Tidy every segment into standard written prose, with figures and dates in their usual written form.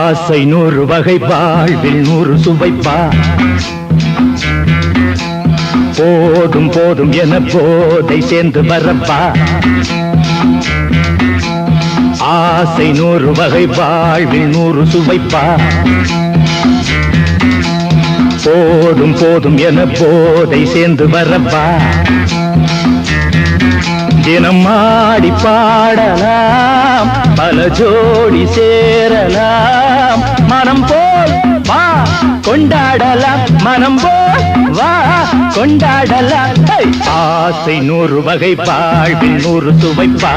ஆசை 100 வகை வாழ்வில் 100 சுவைப்பா போதும் போதும் என போதை சேர்ந்து வரப்பா ஆசை 100 வகை வாழ்வில் 100 சுவைப்பா போதும் போதும் என போதை சேர்ந்து வரப்பா தினம் ஆடி பாடலாம் பல ஜோடி சேரலாம் மனம் போல் வா கொண்டாடலாம் மனம் போல் வா கொண்டாடலாம் ஆசை 100 வகை வாழ்வில் 100 சுவைப்பா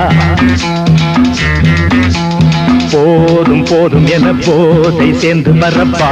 போதும் போதும் என போதை சேர்ந்து வரப்பா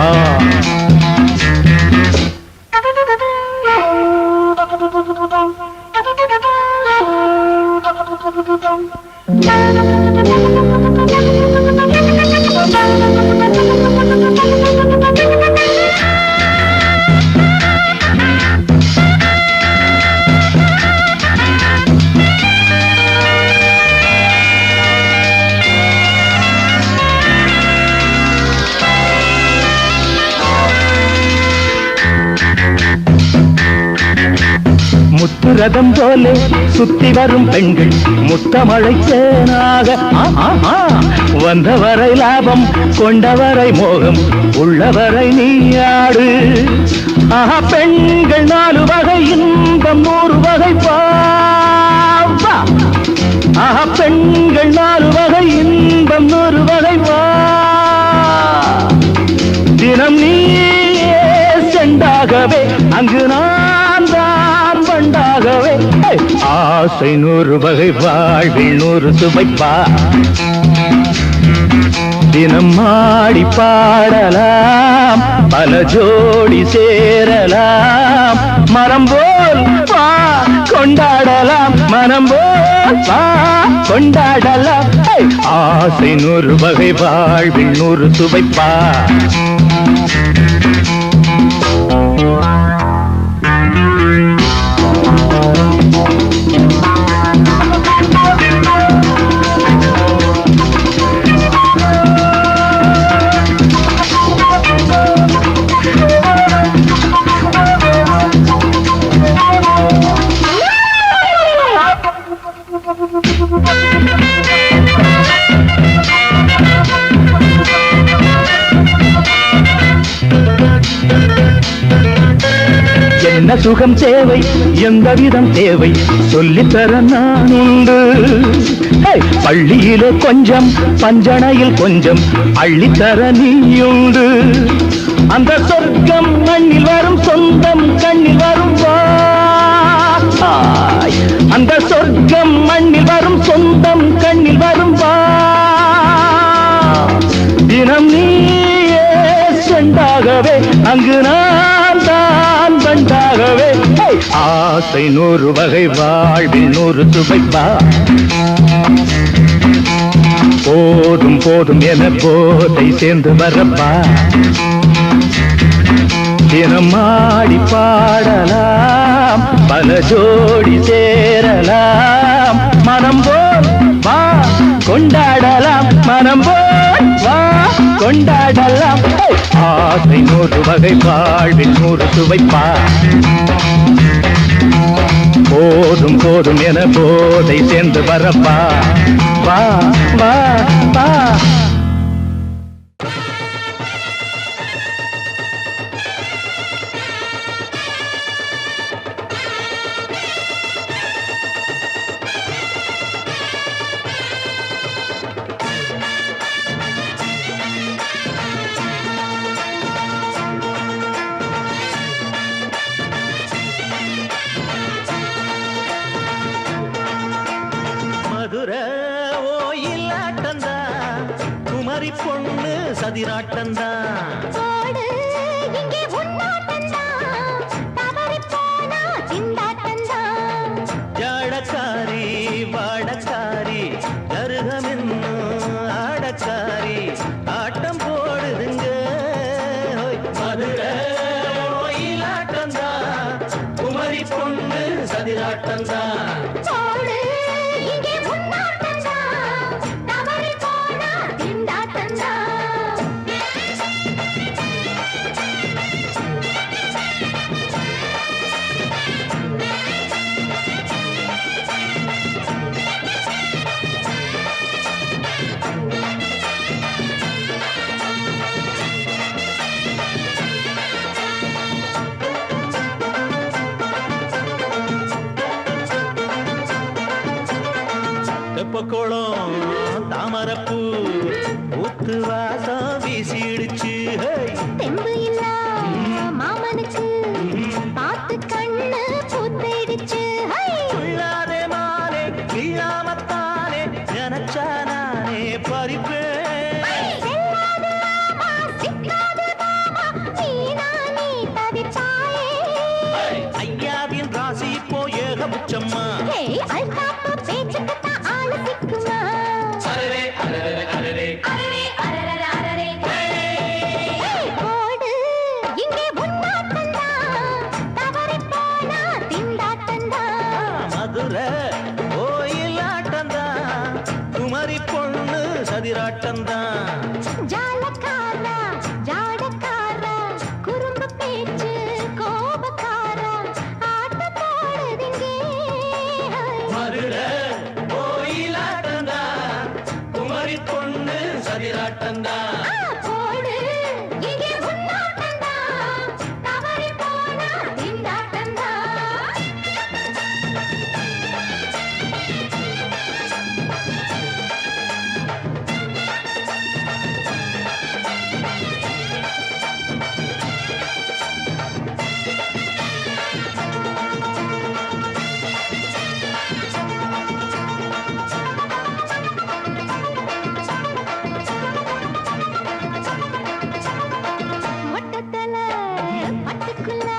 முத்துரதம் போலே சுத்தி வரும் பெண்கள் முத்தமழை தேனாக வந்தவரை லாபம் கொண்டவரை மோகம் உள்ளவரை நீயாடு பெண்கள் 4 வகை இன்பம் 100 வகை பாவா பெண்கள் 4 வகை இன்பம் 100 வகை வா தினம் நீயே செண்டாகவே அங்கு நான் தான் வண்டாகவே ஆசை 100 வகை வாழ்வில் 100 சுவைப்பா தினம் ஆடி பாடலாம் பல ஜோடி சேரலாம் மனம் போல் வா கொண்டாடலாம் மனம் போல் வா கொண்டாடலாம் ஆசை 100 வகை வாழ்வில் 100 சுவைப்பா என்ன சுகம் தேவை எந்த விதம் தேவை சொல்லித்தர நான் உண்டு பள்ளியிலே கொஞ்சம் பஞ்சனையில் கொஞ்சம் அள்ளித்தர நீயுண்டு அந்த சொர்க்கம் மண்ணில் வரும் சொந்தம் கண்ணில் வரும் அந்த சொர்க்கம் மண்ணில் வரும் சொந்தம் கண்ணில் வரும் தினம் நீயே செண்டாகவே அங்கு நான் தான் வண்டாகவே ஆசை 100 வகை வாழ்வில் 100 சுவைப்பா போதும் போதும் என போதை சேர்ந்து வரப்பா தினம் ஆடி பாடலாம் பல ஜோடி சேரலாம் மனம் போல் வா கொண்டாடலாம் மனம் போல் வா கொண்டாடலாம் ஆசை 100 வகை வாழ்வில் 100 சுவைப்பா போதும் போதும் என போதை சேர்ந்து வரப்பா வா வா வா பொண்ணு சதிராட்டந்தா ஜாடக்காரி வாடக்காரி தருகமென்னு ஆடக்காரி ஆட்டம் போடுதுங்க மதுரை கோயிலாட்டந்தா குமரி பொண்ணு சதிராட்டந்தா குளம் தாமரப்பூ ஊத்து வாசம் வீசிடுச்சு தெம்பு இல்ல மாமனுக்கு பார்த்து கண்ணு பூத்திடுச்சு உள்ளாதே மானே வீழாமத்தானே நினைச்சா நானே பறிப்பேன் ஐயாவின் ராசி இப்போ ஏகபட்சம்மா மதுரை கோயிலாட்டந்தான் குமரி பொண்ணு சதிராட்டந்தான் ஜாலக்காரா ஜாடக்காரா குறும்பு பேச்சு கோபக்காரா ஆட்ட போடுதுங்க மதுரை கோயிலாட்டந்தான் குமரி பொண்ணு சதிராட்டந்தான் போடு இங்கே முன்னாட்டந்தா தவறி போனா திண்டாட்டந்தா மொட்டத்தல பட்டுக்குள்ள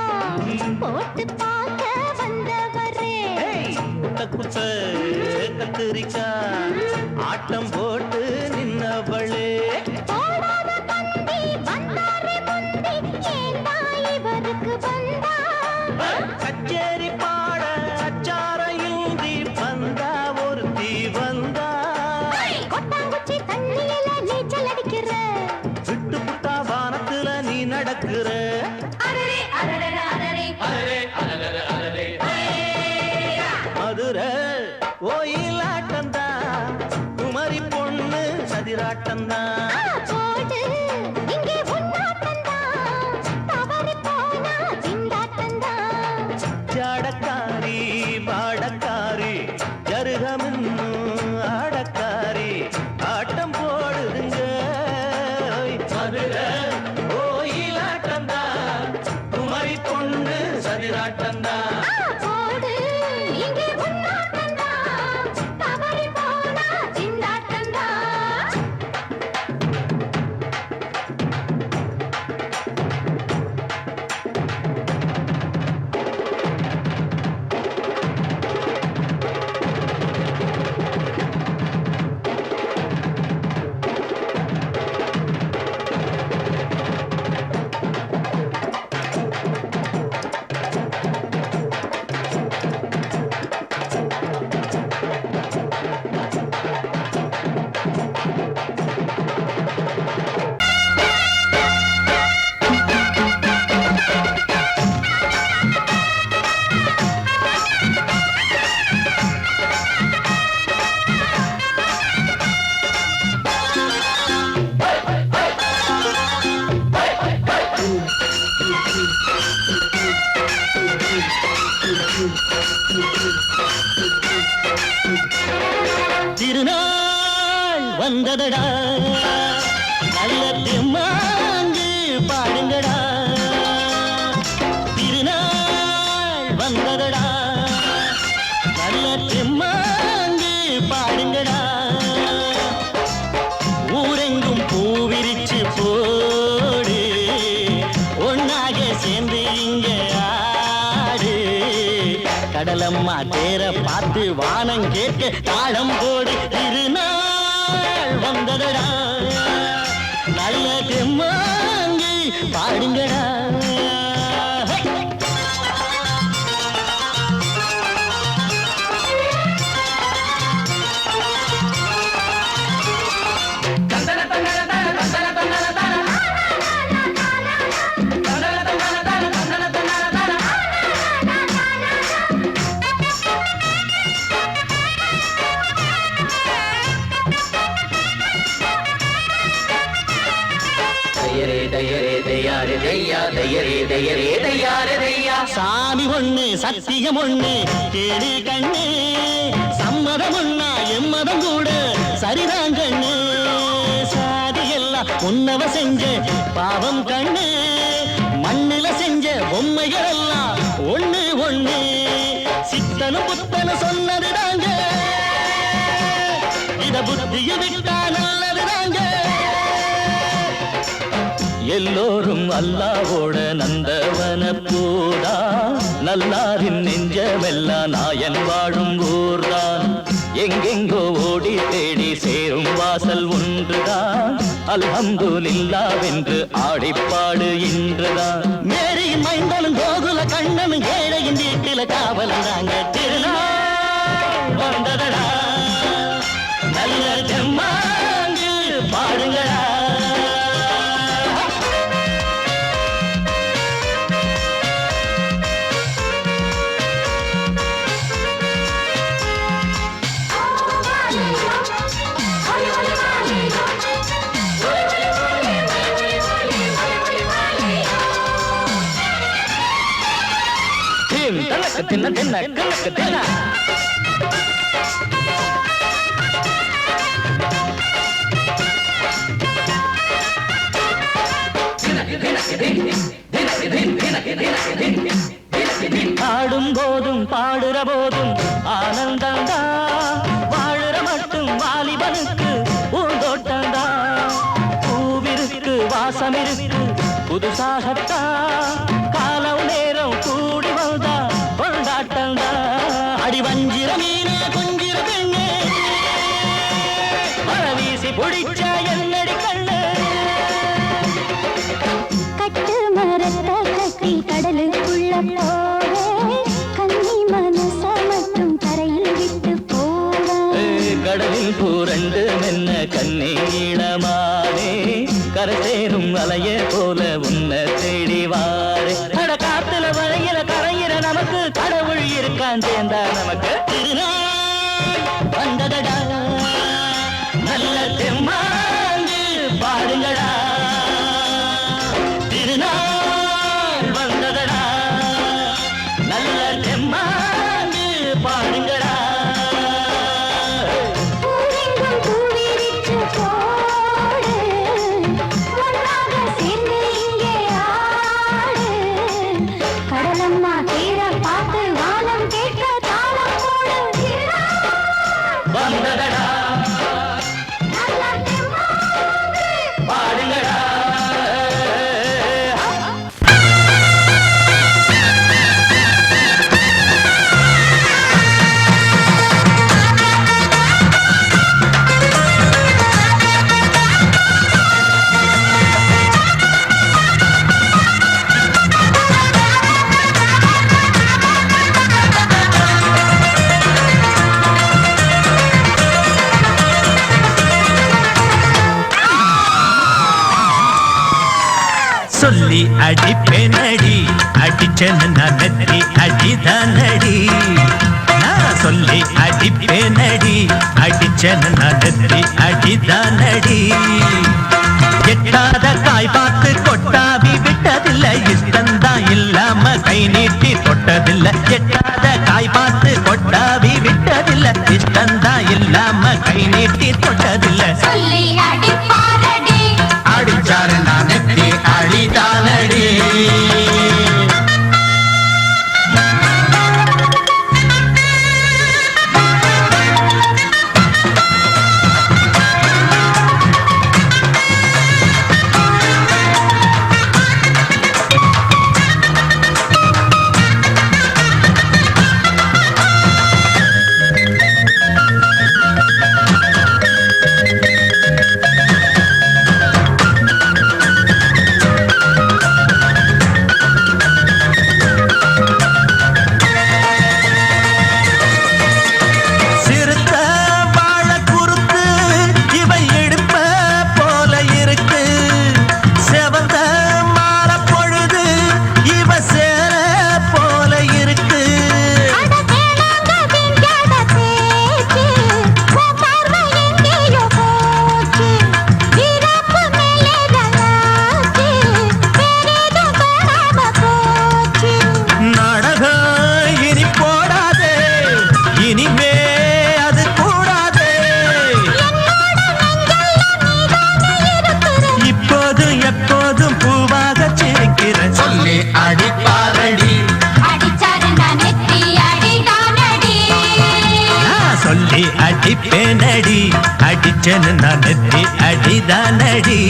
போட்டு பார்க்க வந்தவரே குட்ட கத்திரிக்கா ஆட்டம் போட்டு நின்னவளே போடாத பந்தி வந்தாரே முந்தி ஏண்டா இவருக்கு வந்தா கச்சேரி பாட அச்சாரையுந்தி வந்தா ஒருத்தி வந்தா கொட்டாங்குச்சி தண்ணியில நீச்சல் அடிக்கிற விட்டு புட்டா வானத்துல நீ நடக்கிற அரரே அரரே அரரே மதுரை கோயிலாட்டந்தா குமரி பொண்ணு சதிராட்டந்தா போடு இங்கே உன்னாட்டந்தா தவறி போனா திண்டாட்டந்தா ஜாடக்காரி பாடக்காரி ஜருகமின்னு ஆடக்காரி ஆட்டம் போடுதுங்க மதுரை கோயிலாட்டந்தா குமரி பொண்ணு சதிராட்டந்தா போடு இங்கே உன்னாட்டந்தா தவறி போனா திண்டாட்டந்தா திருநாள் வந்ததடா நல்ல தெம்மாங்கு பாடுங்கடா திருநாள் வந்ததடா நல்ல தெம்மாங்கு பாடுங்கடா ஊரெங்கும் பூவிரிச்சு போடு ஒன்னாக சேர்ந்து இங்க ஆடு கடலம்மா தேர பார்த்து வானம் கேட்க தாளம் போடு திருநாள் வந்ததடா நல்ல தெம்மாங்கி பாடுங்கடா சாமி ஒண்ணு சத்தியம் ஒண்ணு கேடு கண்ணு சம்மதம் ஒண்ணா எம்மதம் கூட சரிதான் கண்ணு சாதி எல்லாம் உன்னவ செஞ்ச பாவம் கண்ணு மண்ணில செஞ்ச பொம்மைகள் எல்லாம் ஒண்ணு ஒண்ணு சித்தனும் புத்தனும் சொன்னதுதாங்க இத புத்திய விட்டா நல்லதுதாங்க எல்லோரும் அல்லாவோட நந்தவன பூதா நல்லாரின் நெஞ்சமெல்லாம் நாயன் வாழும் ஊர்தான் எங்கெங்கோ ஓடி தேடி சேரும் வாசல் ஒன்றுதான் அல்ஹம்துலில்லாஹ்வென்று ஆடிப்பாடு இன்றுதான் மேரியின் மைந்தனும் கோகுல கண்ணனும் ஏழையின் வீட்டில காவலந்தாங்க திருநாள் வந்ததடா நல்ல தெம்மாங்கு பாடுங்களா தின்ன தின்ன கணக்கு தின்ன ஆடும் போதும் பாடுற போதும் ஆனந்தந்தா வாழுற மட்டும் வாலிபனுக்கு பூந்தோட்டந்தா பூவிருக்கு வாசம் இருக்கு புதுசாகத்தா காலம் நேரம் கூடி வந்தா கொண்டாட்டந்தா அடி வஞ்சிர மீனே கொஞ்சிர பெண்ணே மரவீசி பிடிச்ச என்னடி கண்ணு கட்டு மரத்த கட்டி கடலுக்குள்ள போவே கன்னி மனச மட்டும் தரையில் விட்டு போவே கடலில் பூரண்டு மென்ன கண்ணீளமானே கரை சேரும் அலைய போல உன்னை தேடி வாரே அட காத்துல வளையில கரையிற நமக்கு கடவுள் இருக்கான் சேர்ந்தா நமக்கு திருநாள் வந்ததடா நல்ல தெம்மாங்கு பாடுங்கடா திருநாள் வந்ததடா நல்ல தெம்மாங்கு பாடுங்கடா பூவெங்கும் பூவிரிச்சு போடு ஒன்றாக சேர்ந்து இங்கே ஆடு கடலம்மா தீர பார்த்து வானம் கேட்க தாளம் போடு வந்ததடா நல்ல தெம்மாங்கு பாடுங்கடா சொல்லி அடிப்பேனடி அடிச்சேன்னு நான் நெத்தி அடிதானடி நான் சொல்லி அடிப்பேனடி அடிச்சேன்னு நான் நெத்தி அடிதானடி எட்டாத காய் பார்த்து கொட்டாவி விட்டதில்லை இஷ்டந்தான் இல்லாம கை நீட்டி தொட்டதில்லை எட்டாத காய் பார்த்து கொட்டாவி விட்டதில்லை இஷ்டந்தான் இல்லாம கை நீட்டி தொட்டதில்லை சொல்லி அடிப்பாரடி அடிச்சாரு நான் நெத்தி அடிதானடி அடிச்சேன்னு நான் நெத்தி அடிதானடி.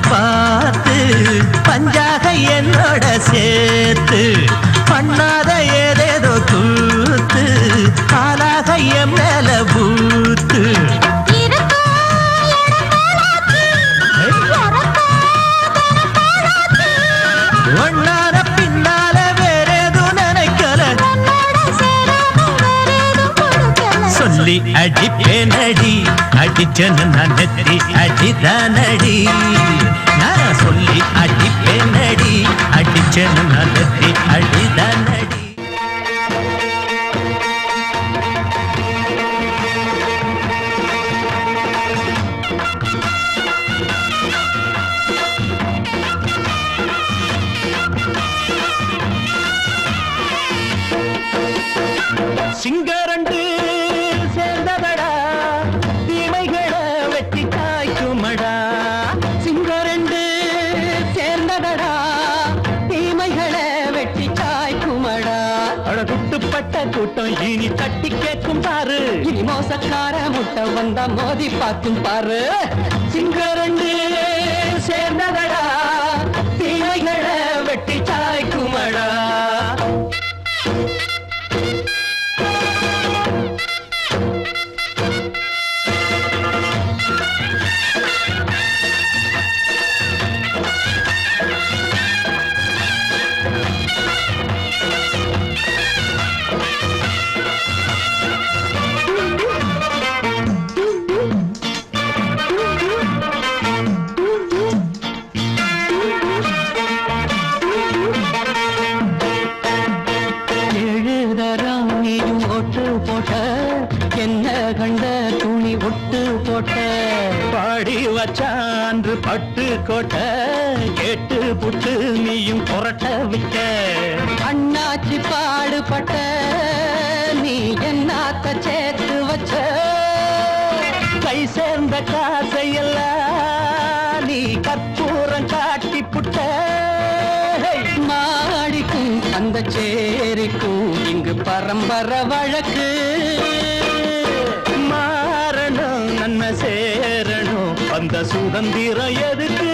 பார்த்து பஞ்சாக என்னோட சேர்த்து பண்ணாத ஏதேதோ கூத்து காலாக என் மேல பூத்து ஒன்னார பின்னால வேறேதும் நினைக்கல சொல்லி அடிப்பேனடி அடிச்சேன்னு நான் நெத்தி அடிதானடி. நான் சொல்லி அடிப்பேனடி அடிச்சேன்னு நான் நெத்தி அடிதானடி. சிங்கரண்டு சேர்ந்ததடா தீமைகளை வெட்டி காய்க்குமடா. சிங்கரண்டு சேர்ந்ததடா தீமைகளை வெட்டி காய்க்குமடா. அழகுட்டுப்பட்ட கூட்டம் இனி தட்டி கேட்கும் பாரு. இனி மோசக்கார முட்டை வந்தா மோதி பார்க்கும் பாரு. சிங்கரண்டு சேர்ந்ததடா தீமைகளை வெட்டி காய்க்குமடா. என்ன கண்ட துணி ஒட்டு போட்ட பாடி வச்சான்று பட்டு கோட்ட கேட்டு புட்டு நீயும் புரட்ட விட்ட. அண்ணாச்சி பாடுபட்ட நீ என்னாத்த சேர்த்து வச்ச கை சேர்ந்த காசையெல்லாம் நீ கற்பூரம் காட்டி புட்ட. மாடிக்கும் அந்த சேரிக்கும் இங்கு பரம்பரை வழக்கு. மாறணும் நன்மை சேரணும் அந்த சுதந்திரம் எதுக்கு.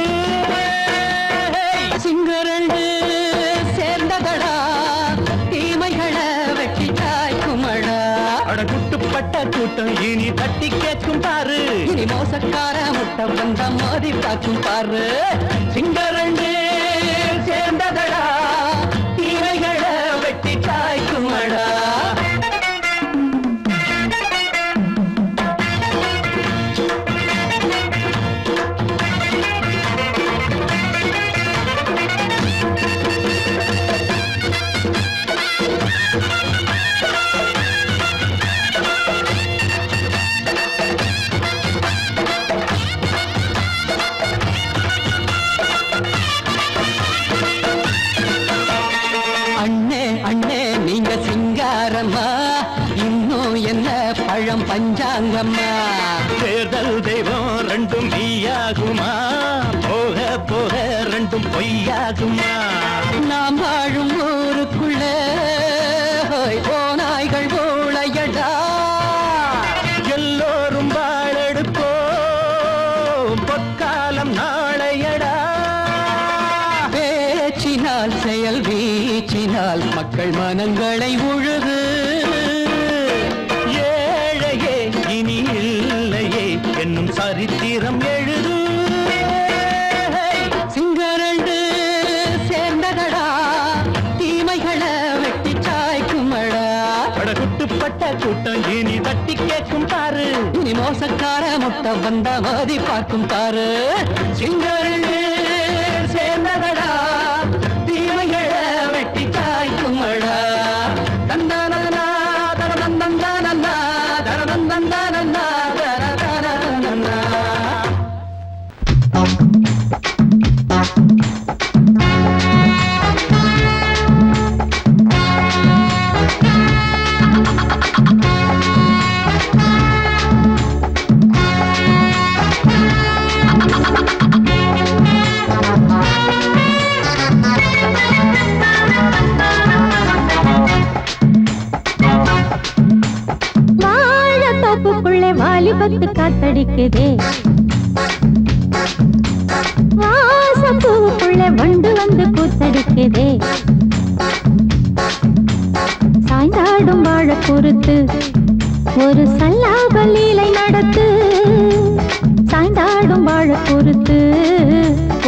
சிங்கரண்டு சேர்ந்ததடா தீமைகளை வெட்டி காய்க்குமடா. அடகுட்டுப்பட்ட கூட்டம் இனி தட்டி கேட்கும் பாரு. இனி மோசக்கார முட்டை வந்த மோதி பார்க்கும் பாரு. சிங்கரண்டு சேர்ந்ததடா தீமைகளை வெட்டி காய்க்குமடா. பழம் பஞ்சாங்கம்மா தேர்தல் தெய்வம் ரெண்டும் மெய்யாகுமா போக போக ரெண்டும் பொய்யாகுமா. நாம் வாழும் ஊருக்குள்ள ஓநாய்கள் ஊழையடா எல்லோரும் வாழெடுப்போ பொற்காலம் நாளையடா. பேச்சினால் செயல் வீச்சினால் மக்கள் மனங்களை உழுது. என்னும் சரித்திரம் எழுது. சிங்கரண்டு சேர்ந்ததடா தீமைகளை போட்ட கூட்டம் இனி தட்டி கேட்கும் பாரு. இனி மோசக்கார முட்டை வந்த மோதி பார்க்கும் பாரு. சிங்கரே சேர்ந்ததடா தீமைகளை வெட்டி காய்க்குமடா. தந்தானா தரதந்தந்தானா தரதந்தந்தானா தரதந்தந்தானா. வாழத்தோப்புக்குள்ளே வாலிபத்து காத்தடிக்குதே. வாசப்பூவுக்குள்ளே வண்டு வந்து கூத்தடிக்குதே. சாய்ந்தாடும் வாழ பொறுத்து ஒரு சல்லாப லீலை நடத்து. சாய்ந்தாடும் வாழ பொறுத்து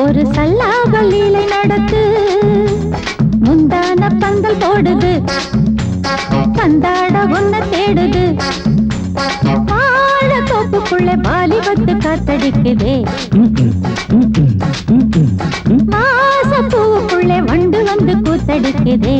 ஒரு சல்லாப லீலை நடத்து. முந்தான பந்தல் போடுது பந்தாட ஒன்ன தேடுது. வாழத்தோப்புக்குள்ளே வாலிபத்து காத்தடிக்குதே. வாசப்பூவுக்குள்ளே வண்டு வந்து கூத்தடிக்குதே.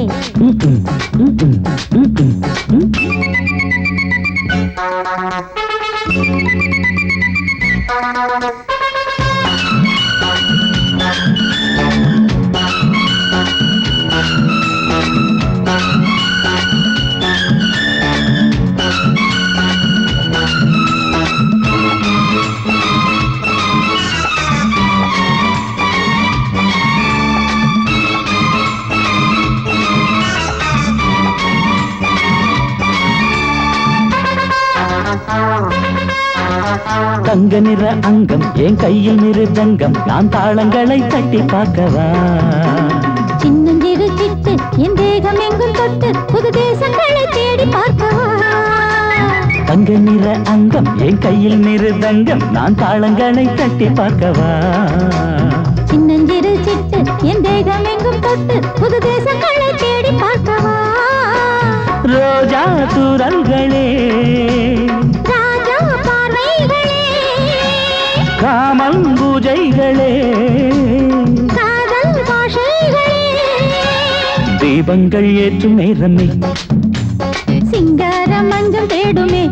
தங்க நிற அங்கம் என் கையில் மிருதங்கம் நான் தாளங்களை தட்டி பார்க்கவா. சின்னஞ்சிறு சிட்டு என் தேகம் எங்கும் தொட்டு புது தேசங்களை தேடி பார்க்கவா. தங்க நிற அங்கம் என் கையில் மிருதங்கம் நான் தாளங்களை தட்டி பார்க்கவா. சின்னஞ்சிறு சிட்டு என் தேகம் எங்கும் தொட்டு புது தேசங்களை தேடி பார்க்கவா. ரோஜா தூரல்களே ராஜா பார்வைகளே காமல் பூஜைகளே காதல் பாஷைகளே தீபங்கள் ஏற்றும் நேரமே சிங்கார மஞ்சள் தேடுமே.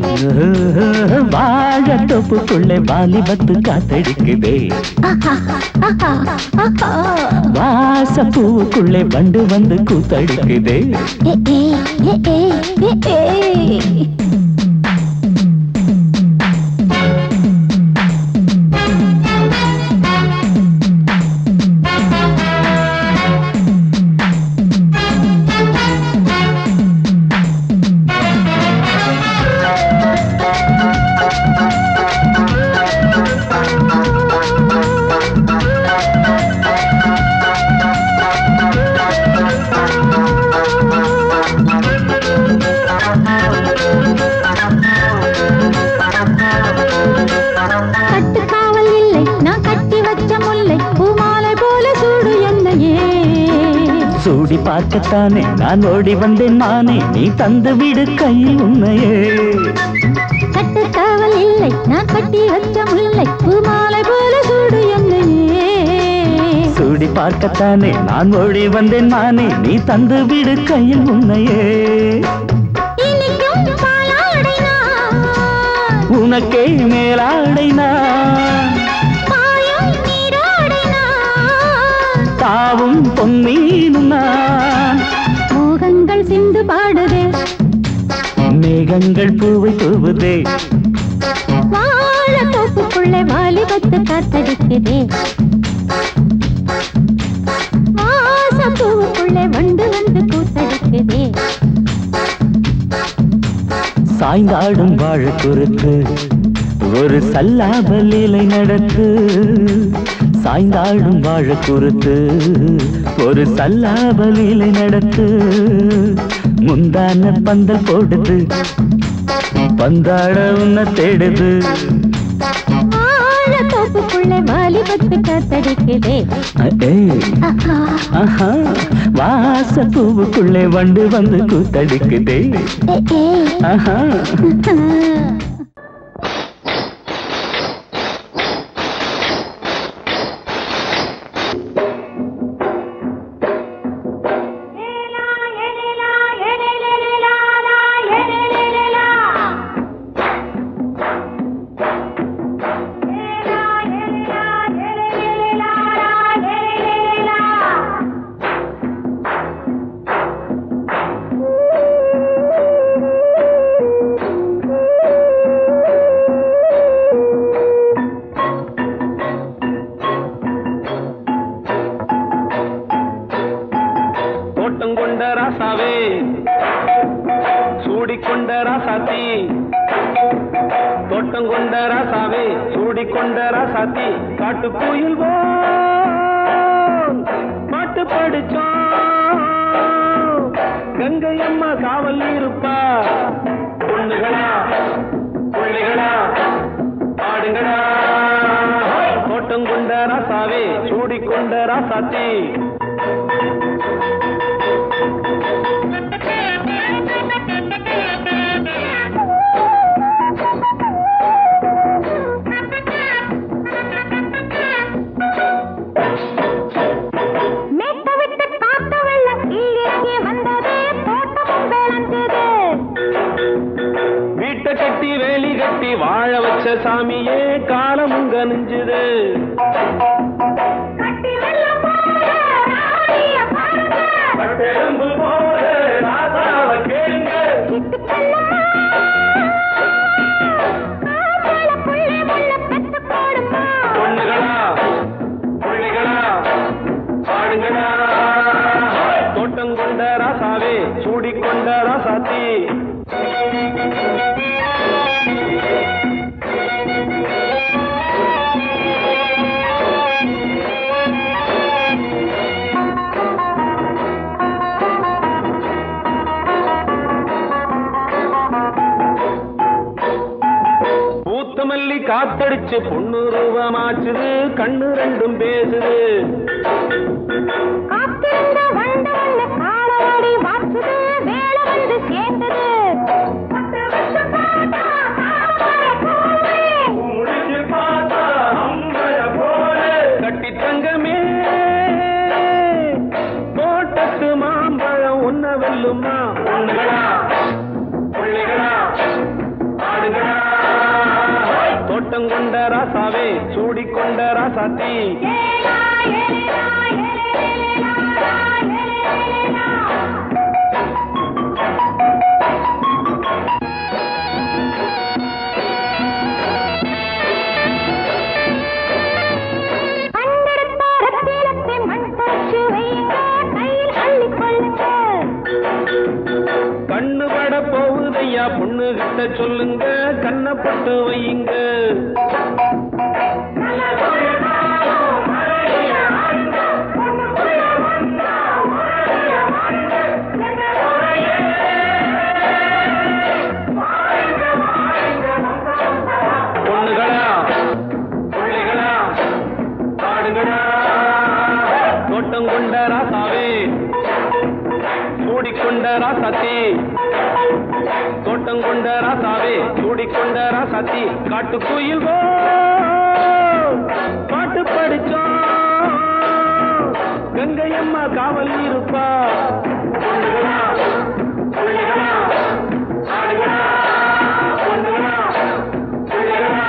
வாழத்தோப்புக்குள்ளே வாலிபத்து காத்தடிக்குதே. வாசப்பூவுக்குள்ளே வண்டு வந்து கூத்தடிக்குதே. கட்டுக்காவல் இல்லை நான் கட்டி வச்ச முல்லை பூமாலை போல சூடு என்னையே. சூடி பார்க்கத்தானே நான் ஓடி வந்தேன் மானே நீ தந்து விடு கையில் உன்னையே. கட்டுக்காவல் இல்லை நான் கட்டி வச்ச முல்லை பூமாலை போல சூடு என்னையே. சூடி பார்க்கத்தானே நான் ஓடி வந்தேன் மானே நீ தந்து விடு கையில் உன்னையே. இனிக்கும் பாலாடை நான் உனக்கே மேலாடை நான் பாயும் நீராடை நான் தாவும் பொன்னீனும் நான். மோகங்கள் சிந்து பாடுதே மேகங்கள் பூவை தூவுதே. வாழத்தோப்புக்குள்ளே வாலிபத்து காத்தடிக்குதே. வாசப்பூவுக்குள்ளே வண்டு வந்து கூத்தடிக்குதே. சாய்ந்தாடும் வாழ குறுக்கு ஒரு சல்லாப லீலை நடத்து. சாய்ந்தாடும் வாழ குறுக்கு ஒரு சல்லாப லீலை நடத்து. முந்தான பந்தல் போடுது பந்தாட உன்ன தேடுது. வாழத்தோப்புக்குள்ளே வாலி வாலிபத்து காத்தடிக்குதே. வாச பூவுக்குள்ளே வண்டு வந்து கூத்தடிக்குதே. ஆஹா சூடிக்கொண்ட ராசாத்தி தோட்டம் கொண்ட ராசாவே சூடிக்கொண்ட ராசாத்தி காட்டு கோயில் பாட்டு படிச்சோம் கங்கை அம்மா காவல் இருப்பா பொண்ணுகளா பிள்ளைகளா ஆடுங்களா தோட்டம் கொண்ட ராசாவே சூடிக்கொண்ட ராசாத்தி கட்டி வேலி கட்டி வாழ வச்ச சாமியே காலமுங்க நெஞ்சுது பொண்ணுகளா பிள்ளைகளா ஆடுங்களா தோட்டம் கொண்ட ராசாவே சூடிக்கொண்ட ராசாத்தி பூத்தமல்லி காத்தடிச்சு பொண்ணு ரூபமாச்சுது கண்ணு ரெண்டும் பேசுது கட்டி தங்கமே தோட்டத்து மாம்பழம் உன்ன வெல்லுமா பொண்ணுகளா பிள்ளைகளா ஆடுகளா தோட்டம் கொண்ட ராசாவே சூடிக்கொண்ட ராசாத்தி கண்ணு பட போகுதையா பொண்ணு கிட்ட சொல்லுங்க கண்ணப்பட்டு வையுங்க பொண்ணுகளா பிள்ளைகளா ஆடுகளா தோட்டம் கொண்ட ராசாவே சூடிக்கொண்ட ராசாத்தி தோட்டம் கொண்ட ராசாவே சூடிக்கொண்ட ராசாத்தி காட்டு கோயில் பாட்டு படிச்சோம் கங்கை அம்மா காவல் இருப்பா பொண்ணுகளா பிள்ளைகளா ஆடுகளா பொண்ணுகளா பிள்ளைகளா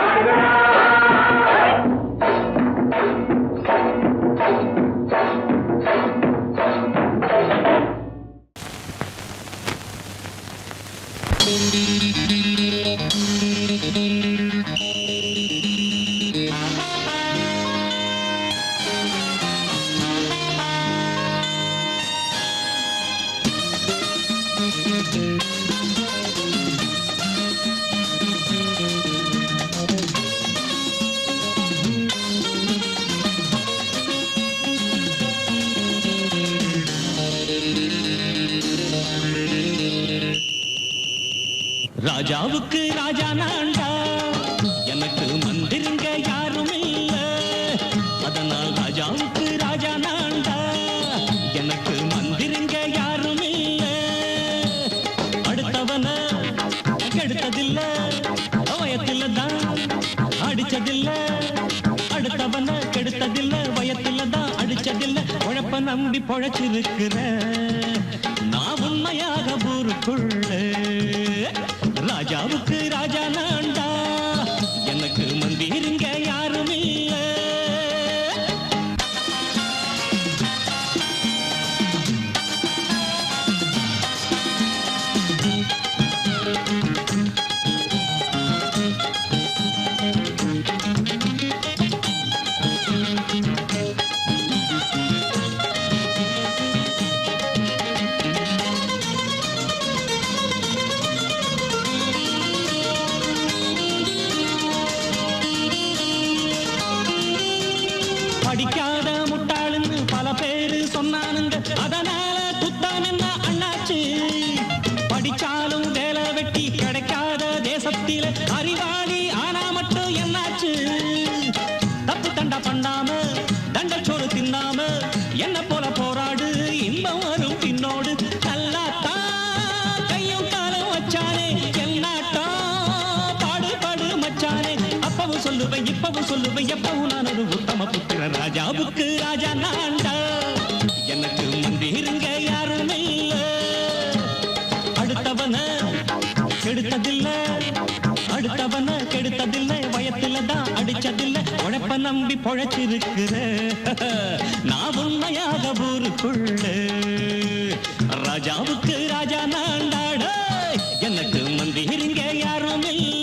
ஆடுகளா ராஜாவுக்கு ராஜா நான்டா எனக்கு மந்திருங்க யாரும் இல்ல நம்பி பொழைச்சிருக்கிற நான் உண்மையாக ஊருக்குள்ள ராஜாவுக்கு ராஜா நான்டா எனக்கு மந்திருங்க யாரும் இல்ல படிக்காத முட்டாளுன்னு பல பேரு சொன்னானுங்க அதனால குத்தம் என்ன அண்ணாச்சு படிச்சாலும் வேலை வெட்டி கிடைக்காத தேசத்தில அறிவாளி ஆனா மட்டும் என்னாச்சு தப்பு தண்டா பண்ணாம தண்டச்சோறு தின்னாம என்ன போல போராடு இன்பம் வரும் பின்னோடு நல்லாத்தான் கையும் காலம் வச்சானே என்னாட்டா பாடு பாடு மச்சானே அப்பவும் சொல்லுவேன் இப்பவும் சொல்லுவேன் எப்பவும் நான் ஒரு உத்தம புத்திர ராஜாவுக்கு ராஜா நான்டா எனக்கு மந்திருங்க யாரும் இல்ல அடுத்தவன கெடுத்ததில்ல அடுத்தவன கெடுத்ததில்ல வயத்துல தான் அடிச்சதில்ல உழைப்ப நம்பி பொழைச்சிருக்கிற நான் உண்மையாக ஊருக்குள்ள ராஜாவுக்கு ராஜா நான்டாட எனக்கு மந்திருங்க யாரும் இல்ல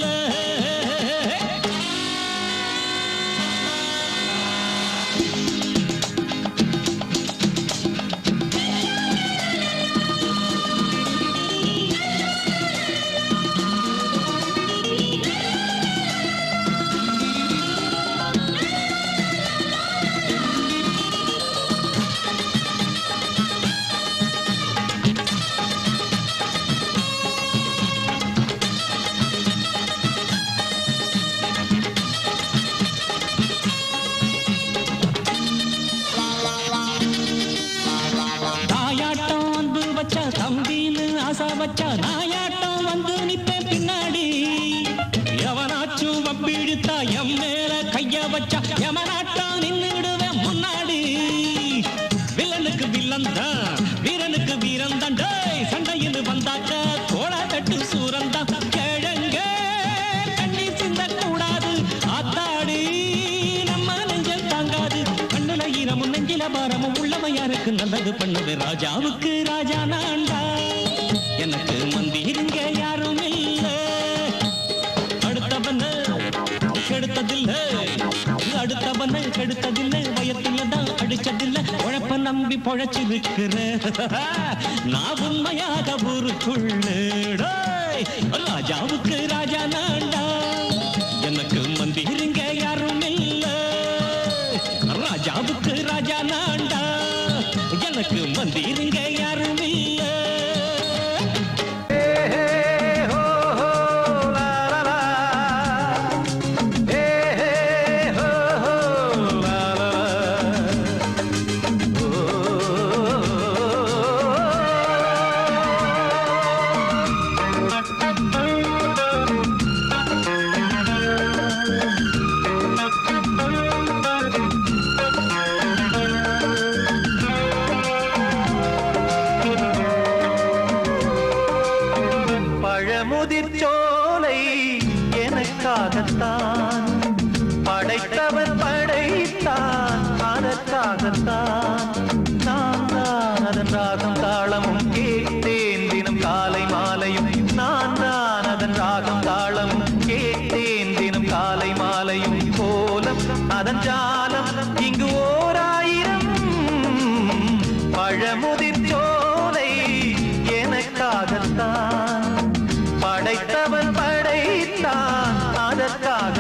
தம்பின்னு ஆசா வச்சா நாயாட்டம் வந்து நிப்பேன் பின்னாடி எவனாச்சும் வப்பிழுத்தா எம் மேல கைய வச்சா எவனாட்டம் நின்னுடுவேன் முன்னாடி வில்லனுக்கு வில்லன் தான் வீரனுக்கு வீரன் தான் சண்டையில் வந்தாக்க தோள தட்டு சூரன் தான் கிழங்க கண்ணி சிந்த கூடாது ஆத்தாடி நம்ம நெஞ்சல் தாங்காது கண்ணுல ஈரமும் நெஞ்சில பாரமும் உள்ளவன் யாருக்கு நல்லது பண்ணுது ராஜாவுக்கு ராஜா நான்டா எனக்கு மந்திருங்க யாரும் இல்ல அடுத்தவன கெடுத்ததில்லை அடுத்தவன கெடுத்ததில்லை வயத்துல தான் அடிச்சதில்லை உழைப்ப நம்பி பொழைச்சிருக்கிற நான் உண்மையாக ஊருக்குள்ள ராஜாவுக்கு ராஜா நான்டா எனக்கு மந்திருங்க யாரும் இல்ல ராஜாவுக்கு ராஜா நான்டா எனக்கு மந்திருங்க யாரும் இல்ல முதிர்ச்சோலை எனக்காகத்தான் படைத்தவன் படைத்தான் அதற்காகத்தான் நான் தான் அதன் ராகம் தாளமும் கேட்டேன் தினம் காலை மாலையும் நான் தான் அதன் ராகம் தாளமும் கேட்டேன் தினம் காலை மாலையும் கோலம் அதன் ஜாலம் இங்கு ஓராயிரம் பழமுதிர்ச்சோலை எனக்காகத்தான் படைத்தவன் படைத்தான் அதற்காக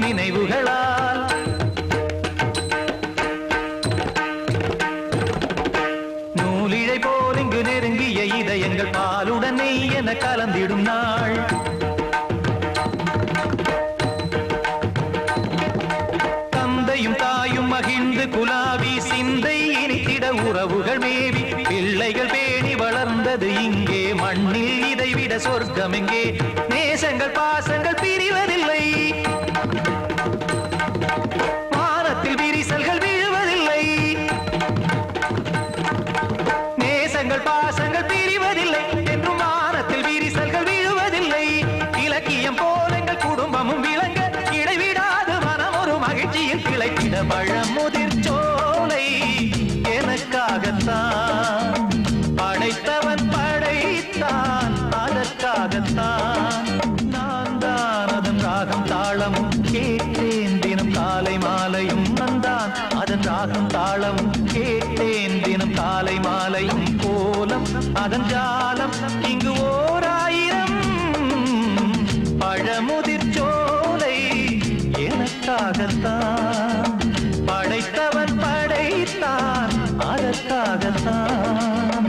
நினைவுகளால் நூலிழை போல் இங்கு நெருங்கிய இதயங்கள் பாலுடன் நெய் என கலந்திடும் நாள் தந்தையும் தாயும் மகிழ்ந்து குலாவி சிந்தை இனித்திட உறவுகள் மேவி பிள்ளைகள் பேணி வளர்ந்தது இங்கே மண்ணில் இதைவிட சொர்க்கம் எங்கே நேசங்கள் பாசங்கள் பிரிவதில்லை வானத்தில் விரிசல்கள் விழுவதில்லை நேசங்கள் பாசங்கள் பிரிவதில்லை என்றும் வானத்தில் விரிசல்கள் விழுவதில்லை இலக்கியம் போல எங்கள் குடும்பமும் விளங்க இடைவிடாது மனம் ஒரு மகிழ்ச்சியில் கிளைத்திட பழமுதிர் சோலை எனக்காகத்தான் படைத்தவன் படைத்தான் அதற்காகத்தான் நான் தான் அதன் ராகம் தாளமும் கேட்டேன் தினம் காலை மாலையும் நந்தான் அதன் ராகம் தாளமும் கேட்டேன் தினம் காலை மாலையும் கோலம் அதன் ஜாலம் இங்கு ஓர் ஆயிரம் பழமுதிர் சோலை எனக்காகத்தான் படைத்தவன் படைத்தான் அதற்காகத்தான்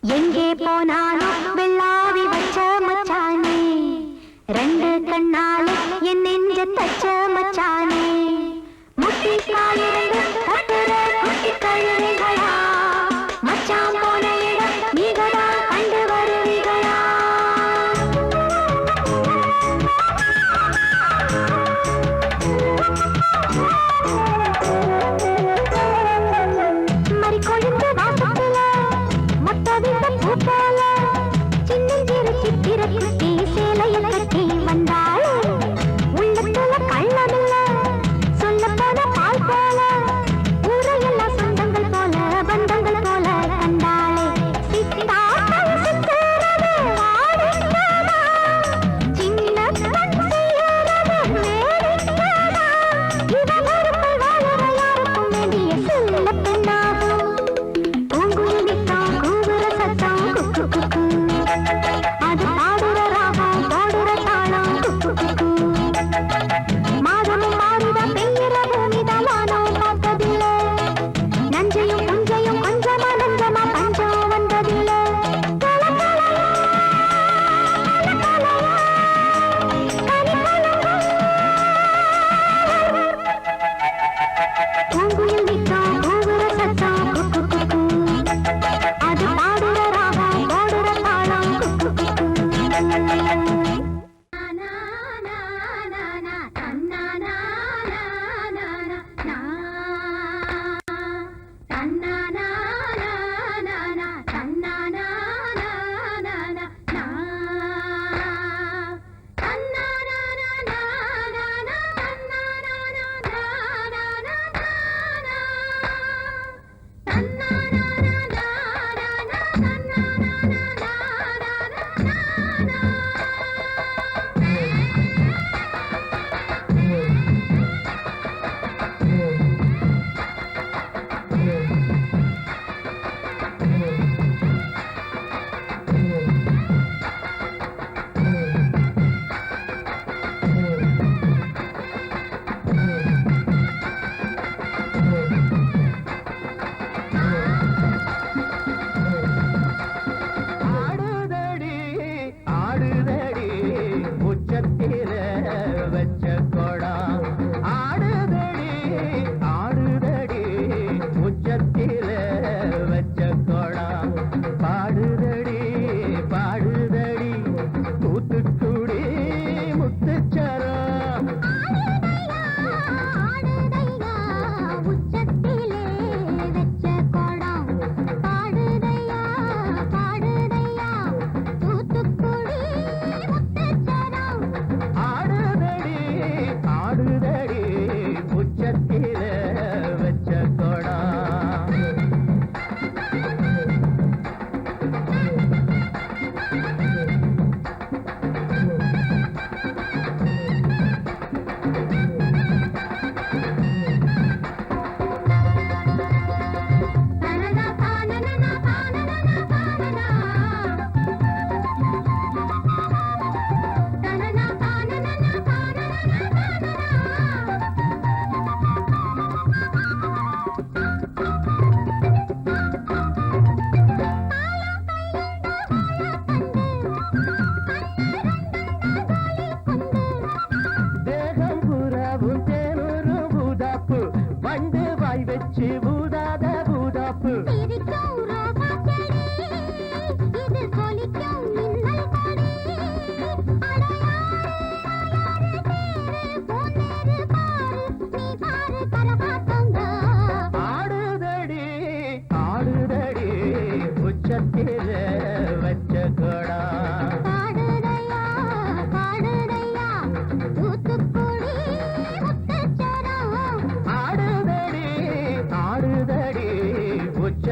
எங்கே போனாலும் வெள்ளாவி வச்ச மச்சானே ரெண்டு கண்ணாலே என் நெஞ்ச தச்ச மச்சானே முட்டி காலிருந்து கட்டுற குட்டி கழுதைகளா மச்சான் போன இடம் நீகதா கண்டு வருவீகளா மறி கொழுந்து வாசத்துல மொத்தவிந்த பூப்பால சின்னஞ்சிறு சித்திர குட்டி சேலைய கட்டி வந்தாள் உள்ளத்துல கள்ளமில்ல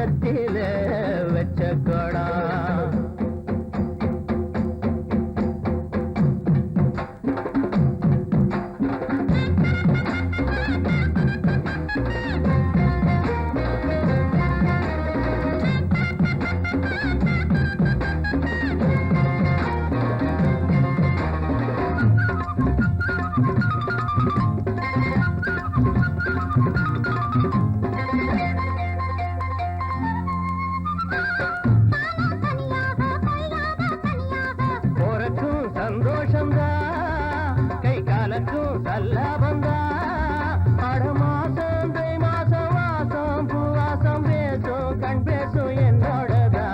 உச்சத்தில வச்ச கொடம். போறக்கும் சந்தோஷந்தா கை காலக்கும் சல்லாபந்தா அட மாசம் தை மாசம் வாசம் பூவாசம் பேசும் கண் பேசும் என்னோடதா.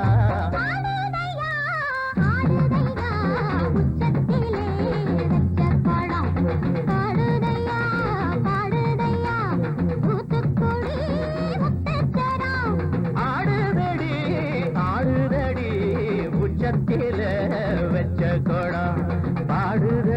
ஆடுதடி ஆடுதடி உச்சத்தில வச்ச கொடம் பாடுது